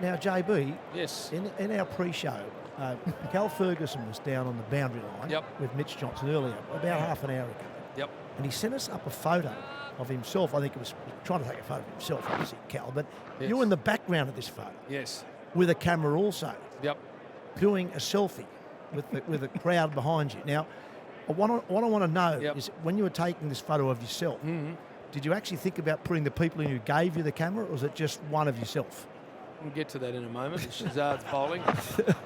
Now, JB, Yes. in our pre-show, Cal Ferguson was down on the boundary line with Mitch Johnson earlier, about half an hour ago. Yep. And he sent us up a photo of himself. I think it was trying to take a photo of himself, obviously, Cal, but you're in the background of this photo. Yes. With a camera also. Yep. Doing a selfie with a crowd behind you. Now, what I want to know is when you were taking this photo of yourself, did you actually think about putting the people in who gave you the camera, or was it just one of yourself? We'll get to that in a moment. Shazad's bowling.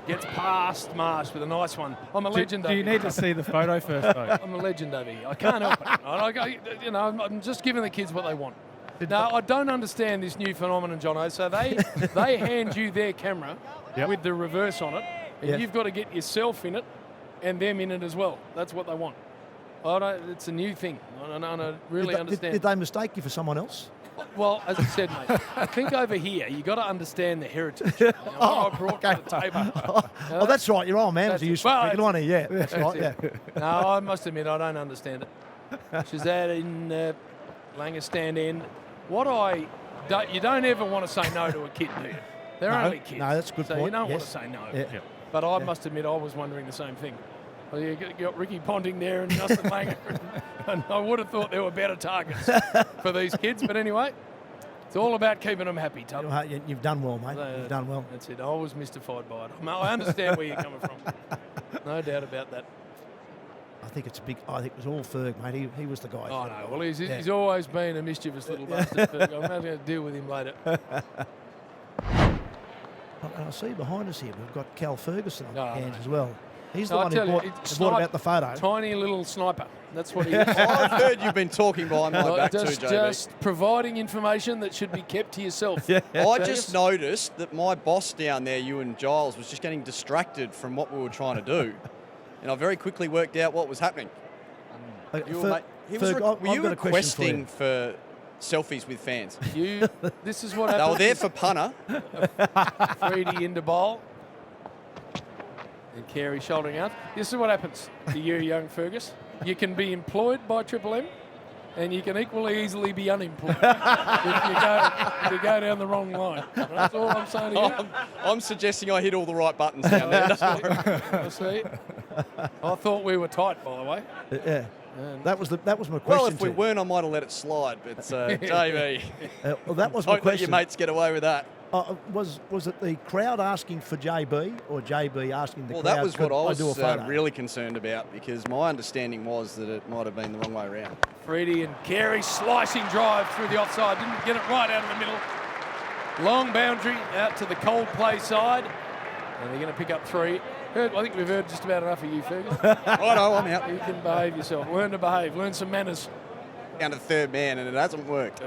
Gets past Marsh with a nice one. I'm a legend. Do you need to see the photo first, though? I'm a legend over here. I can't help it. I'm just giving the kids what they want. Now, I don't understand this new phenomenon, Jono. So they hand you their camera with the reverse on it, and you've got to get yourself in it and them in it as well. That's what they want. It's a new thing. I don't really understand. Did they mistake you for someone else? Well, as I said, mate, I think over here you got to understand the heritage. What I brought to the table. Oh, that's right. Your old man was a useful one. Yeah, that's right. Yeah. No, I must admit I don't understand it. Shazad in Langer stand end. You don't ever want to say no to a kid, do you? They're only kids. No, that's a good so point. You don't want to say no. Yeah. But I must admit I was wondering the same thing. Well, you got Ricky Ponting there and Justin Langer, and I would have thought there were better targets for these kids. But anyway, it's all about keeping them happy, Tub. You've done well, mate. You've done well. That's it. I was mystified by it. I understand where you're coming from. No doubt about that. I think it was all Ferg, mate. He was the guy. Oh, no. Well, he's always been a mischievous little bastard, Ferg. I'm going to deal with him later. I see behind us here, we've got Cal Ferguson on the hands as well. He's the one who brought about the photo. Tiny little sniper. That's what he is. I've heard you've been talking behind my back too, JB. Just providing information that should be kept to yourself. I just noticed that my boss down there, you and Giles, was just getting distracted from what we were trying to do. And I very quickly worked out what was happening. Were you requesting for selfies with fans? This is what happened. They were there for punter. Freedy into bowl. And Carey shouldering out. This is what happens to you, young Fergus. You can be employed by Triple M, and you can equally easily be unemployed if you go down the wrong line. That's all I'm saying to you. I'm suggesting I hit all the right buttons down there. I see. I thought we were tight, by the way. Yeah. That was my question. Well, if we weren't, I might have let it slide. But JB, well, that was my question. Don't let your mates get away with that. Was it the crowd asking for JB or JB asking the crowd? Well, that was what I was really concerned about, because my understanding was that it might have been the wrong way around. Freedy and Carey slicing drive through the offside. Didn't get it right out of the middle. Long boundary out to the cold play side. And they're going to pick up 3. I think we've heard just about enough of you, Fergus. I know, I'm out. You can behave yourself. Learn to behave. Learn some manners. Down to third man, and it hasn't worked.